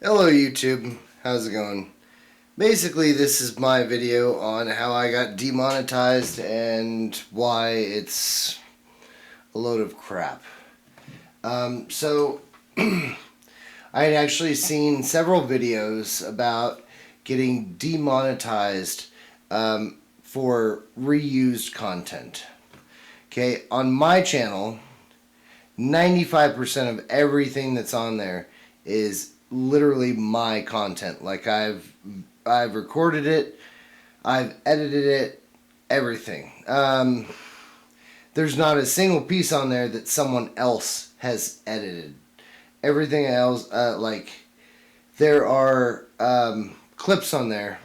Hello YouTube, how's it going? Basically, this is my video on how I got demonetized and why it's a load of crap. So I had actually seen several videos about getting demonetized for reused content. Okay, on my channel, 95% of everything that's on there is literally my content. Like I've recorded it, I've edited it, everything. There's not a single piece on there that someone else has edited. Everything else, there are clips on there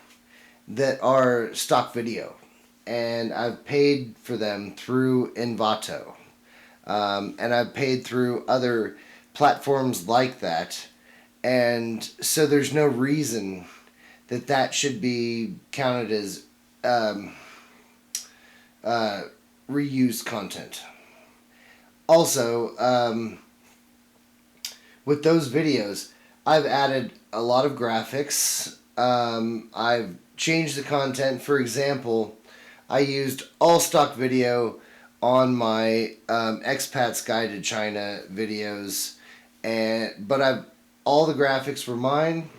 that are stock video, and I've paid for them through Envato. And I've paid through other platforms like that. And so there's no reason that should be counted as um, reused content. Also, with those videos, I've added a lot of graphics. I've changed the content. For example, I used all stock video on my expats guide to China videos, but all the graphics were mine,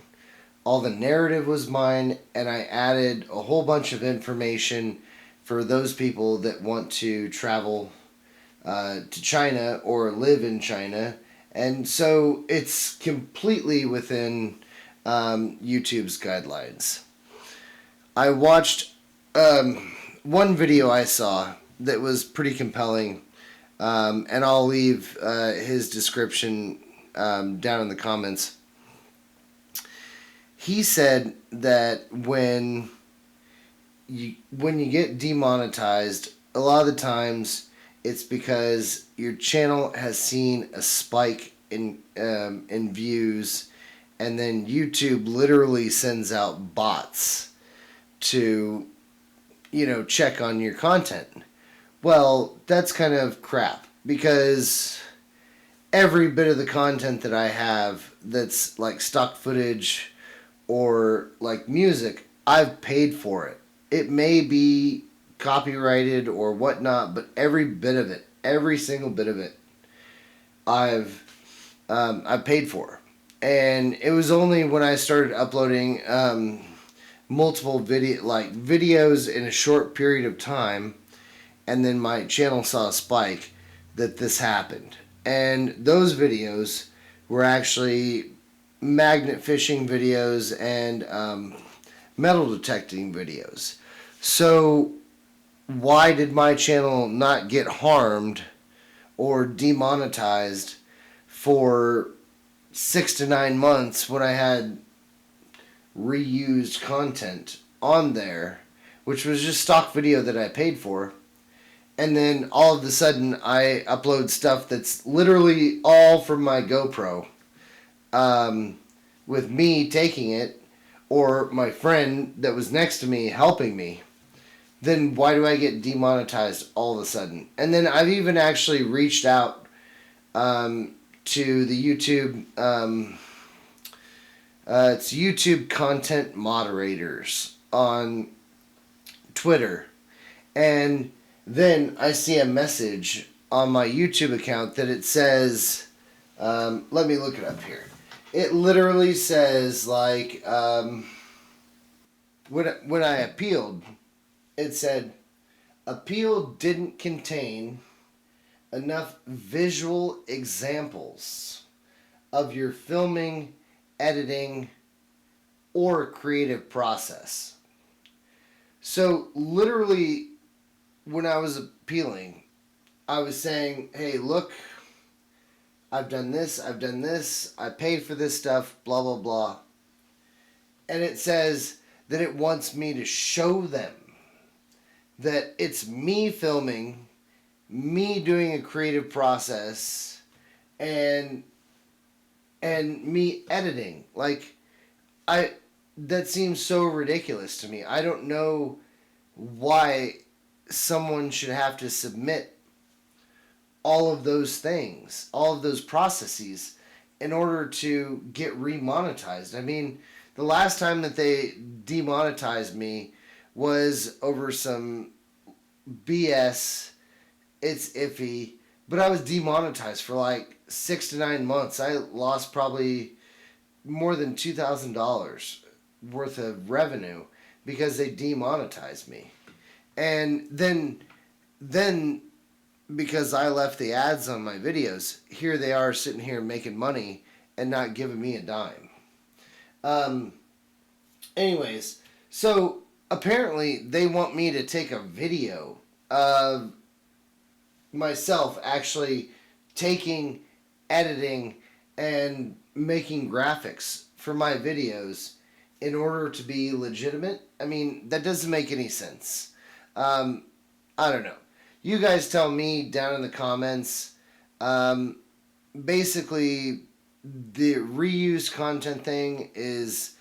all the narrative was mine, and I added a whole bunch of information for those people that want to travel to China or live in China, and so it's completely within YouTube's guidelines. I watched one video I saw that was pretty compelling, and I'll leave his description down in the comments. He said that when you get demonetized, a lot of the times it's because your channel has seen a spike in views, and then YouTube literally sends out bots to check on your content. Well, that's kind of crap, because every bit of the content that I have that's like stock footage or like music, I've paid for it. It may be copyrighted or whatnot, but every bit of it, every single bit of it, I've paid for. And it was only when I started uploading multiple videos in a short period of time, and then my channel saw a spike, that this happened. And those videos were actually magnet fishing videos and metal detecting videos. So why did my channel not get harmed or demonetized for 6 to 9 months when I had reused content on there, which was just stock video that I paid for? And then all of a sudden I upload stuff that's literally all from my GoPro, with me taking it, or my friend that was next to me helping me. Then why do I get demonetized all of a sudden? And then I've even actually reached out to the YouTube, it's YouTube content moderators on Twitter, and then I see a message on my YouTube account that it says, let me look it up here. It literally says, like, when I appealed, it said, appeal didn't contain enough visual examples of your filming, editing, or creative process. So literally, when I was appealing, I was saying, hey, look, I've done this, I paid for this stuff, blah, blah, blah. And it says that it wants me to show them that it's me filming, me doing a creative process, and me editing. Like, that seems so ridiculous to me. I don't know why someone should have to submit all of those things, all of those processes, in order to get re-monetized. I mean, the last time that they demonetized me was over some BS. It's iffy, but I was demonetized for like 6 to 9 months. I lost probably more than $2,000 worth of revenue because they demonetized me. And then because I left the ads on my videos, here they are sitting here making money and not giving me a dime. Um, anyways, so apparently they want me to take a video of myself actually taking, editing, and making graphics for my videos in order to be legitimate. I mean, that doesn't make any sense. I don't know. You guys tell me down in the comments. Um, Basically, the reuse content thing is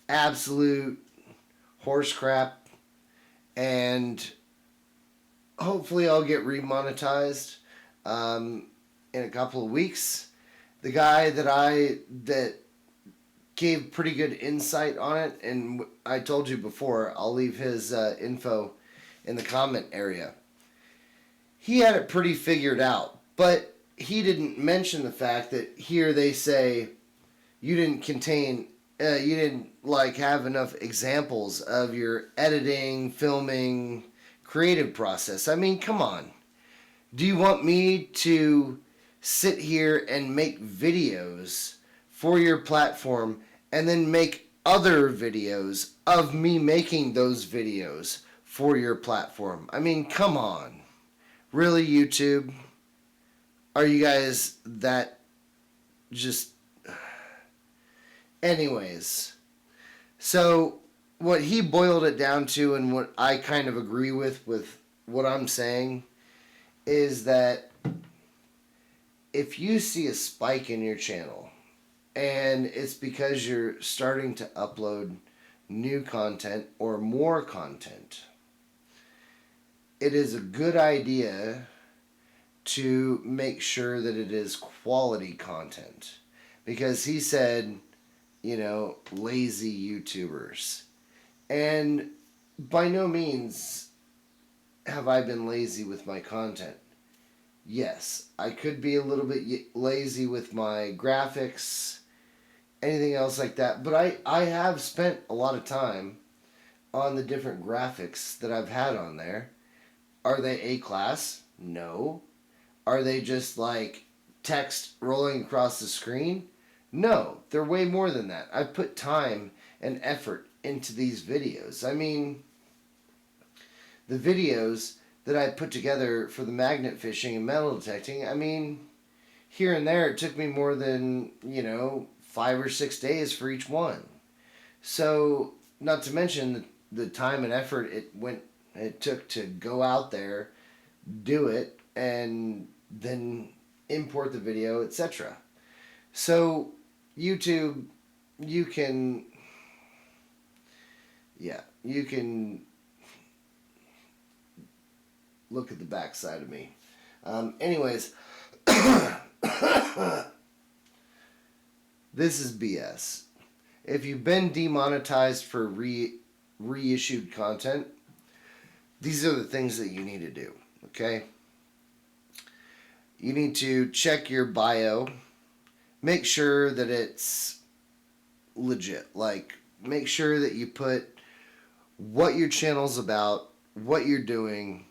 absolute horse crap, and hopefully I'll get remonetized in a couple of weeks. The guy that gave pretty good insight on it, and I told you before, I'll leave his info in the comment area. He had it pretty figured out, but he didn't mention the fact that here they say you didn't like have enough examples of your editing, filming, creative process. I mean, come on. Do you want me to sit here and make videos for your platform and then make other videos of me making those videos for your platform? I mean, come on. Really, YouTube? Are you guys that just... Anyways, so what he boiled it down to, and what I kind of agree with what I'm saying, is that if you see a spike in your channel and it's because you're starting to upload new content or more content, it is a good idea to make sure that it is quality content. Because he said, lazy YouTubers. And by no means have I been lazy with my content. Yes, I could be a little bit lazy with my graphics, anything else like that, but I have spent a lot of time on the different graphics that I've had on there. Are they A-class? No. Are they just like text rolling across the screen? No, they're way more than that. I've put time and effort into these videos. I mean, the videos that I put together for the magnet fishing and metal detecting, I mean, here and there it took me more than, 5 or 6 days for each one. So, not to mention the time and effort it took to go out there, do it, and then import the video, etc. So, YouTube, you can look at the backside of me. Anyways, this is BS. If you've been demonetized for reissued content, these are the things that you need to do, okay? You need to check your bio. Make sure that it's legit. Like, make sure that you put what your channel's about, what you're doing,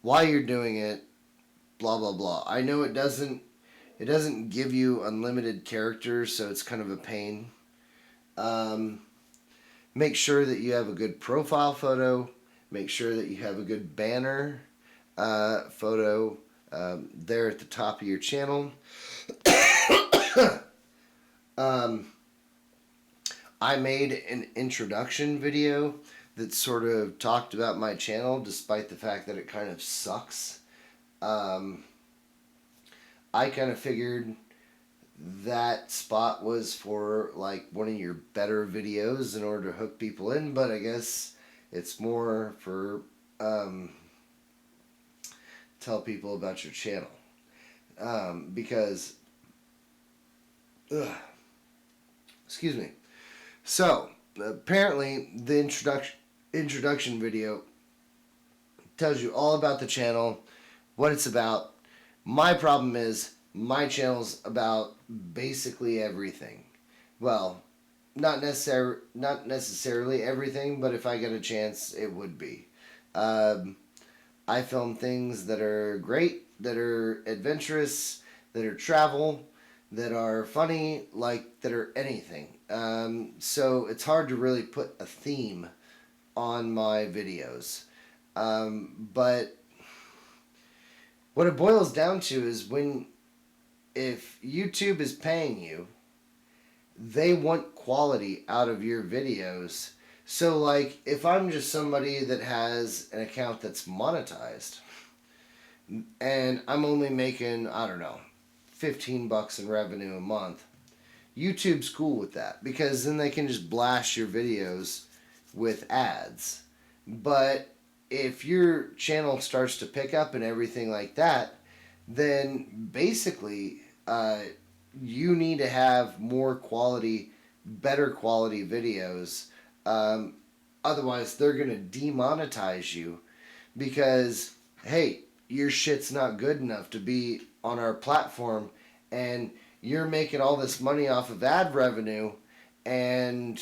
why you're doing it, blah blah blah. I know it doesn't give you unlimited characters, so it's kind of a pain. Make sure that you have a good profile photo. Make sure that you have a good banner photo there at the top of your channel. I made an introduction video that sort of talked about my channel, despite the fact that it kind of sucks. I kind of figured that spot was for like one of your better videos in order to hook people in, but I guess it's more for tell people about your channel, because Excuse me. So apparently, the introduction video tells you all about the channel, what it's about. My problem is my channel's about basically everything. Well, not necessarily everything, but if I get a chance, it would be. Um, I film things that are great, that are adventurous, that are travel, that are funny, like that are anything. So it's hard to really put a theme on my videos. But what it boils down to is if YouTube is paying you, they want quality out of your videos. So, like, if I'm just somebody that has an account that's monetized and I'm only making, I don't know, $15 in revenue a month, YouTube's cool with that because then they can just blast your videos with ads. But if your channel starts to pick up and everything like that, then basically you need to have more quality, better quality videos. Otherwise, they're going to demonetize you because, hey, your shit's not good enough to be on our platform and you're making all this money off of ad revenue and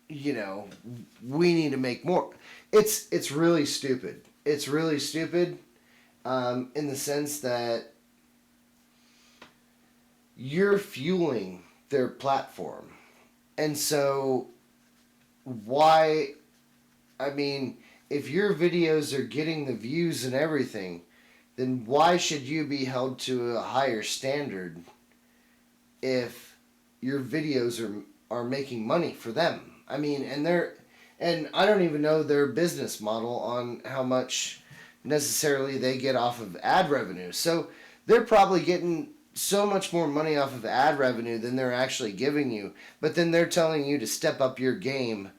we need to make more. It's really stupid. It's really stupid in the sense that you're fueling their platform. And so why, I mean, if your videos are getting the views and everything, then why should you be held to a higher standard if your videos are making money for them? I mean, and I don't even know their business model on how much necessarily they get off of ad revenue. So they're probably getting so much more money off of ad revenue than they're actually giving you. But then they're telling you to step up your game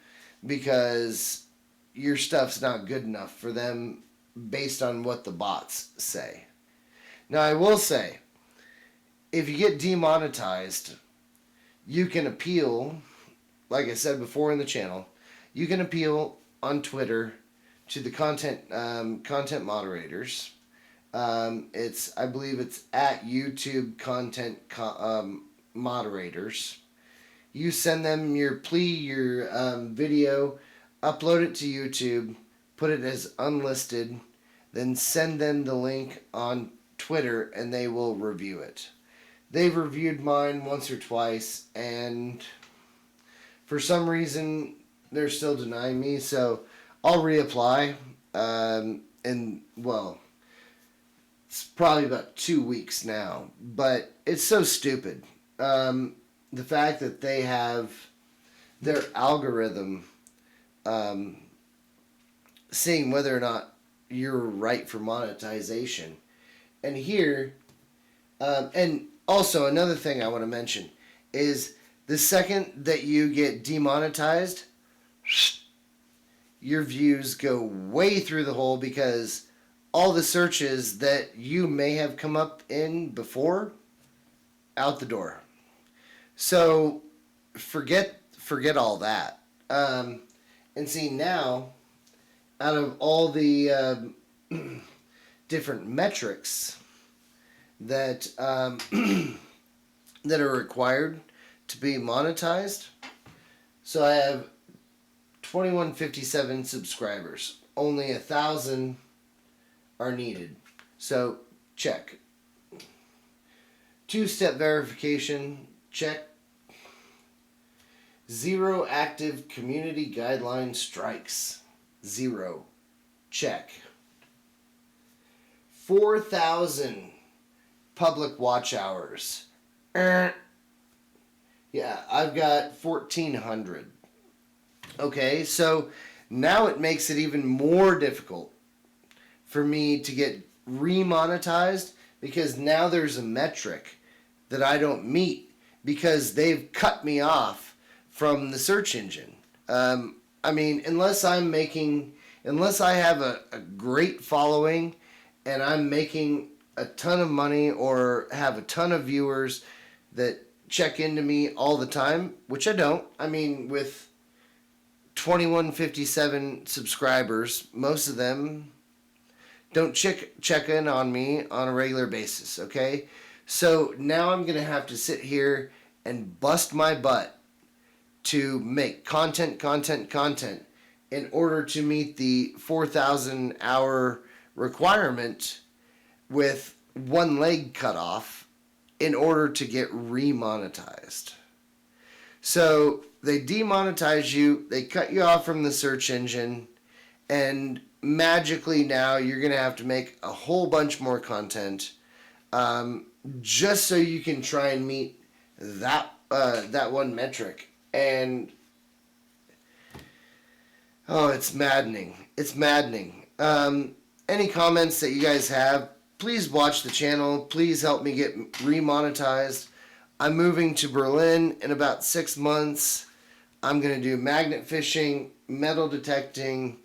because your stuff's not good enough for them based on what the bots say. Now, I will say, if you get demonetized, you can appeal, like I said before in the channel, you can appeal on Twitter to the content moderators. I believe it's at YouTube content moderators. You send them your plea, your video, upload it to YouTube, put it as unlisted, then send them the link on Twitter and they will review it. They've reviewed mine once or twice and for some reason they're still denying me, so I'll reapply. And well, it's probably about 2 weeks now, but it's so stupid. The fact that they have their algorithm seeing whether or not you're right for monetization. And here, and also another thing I want to mention is the second that you get demonetized, your views go way through the hole because all the searches that you may have come up in before, out the door. So forget all that. And see now, out of all the different metrics that that are required to be monetized, so I have 2157 subscribers. Only 1,000 are needed. So check. 2-step verification, check. 0 active community guideline strikes. 0. Check. 4,000 public watch hours. Yeah, I've got 1,400. Okay, so now it makes it even more difficult for me to get re-monetized because now there's a metric that I don't meet because they've cut me off from the search engine. I mean, unless I have a great following and I'm making a ton of money or have a ton of viewers that check into me all the time, which I don't. I mean, with 2157 subscribers, most of them don't check in on me on a regular basis, okay? So now I'm going to have to sit here and bust my butt to make content in order to meet the 4,000 hour requirement with one leg cut off in order to get re-monetized. So they demonetize you, they cut you off from the search engine, and magically now you're going to have to make a whole bunch more content just so you can try and meet that one metric. And oh, it's maddening. It's maddening. Any comments that you guys have, please watch the channel. Please help me get re-monetized. I'm moving to Berlin in about 6 months. I'm going to do magnet fishing, metal detecting,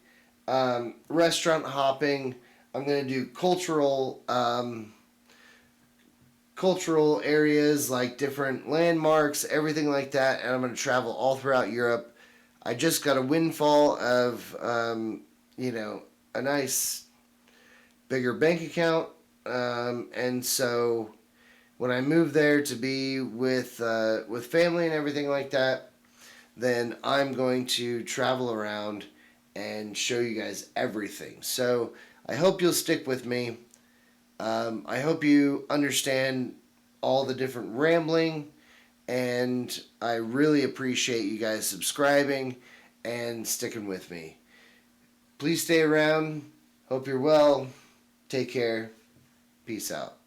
restaurant hopping. I'm going to do cultural areas like different landmarks, everything like that, and I'm going to travel all throughout Europe. I just got a windfall of, a nice bigger bank account, and so when I move there to be with family and everything like that, then I'm going to travel around and show you guys everything. So I hope you'll stick with me. I hope you understand all the different rambling, and I really appreciate you guys subscribing and sticking with me. Please stay around. Hope you're well. Take care. Peace out.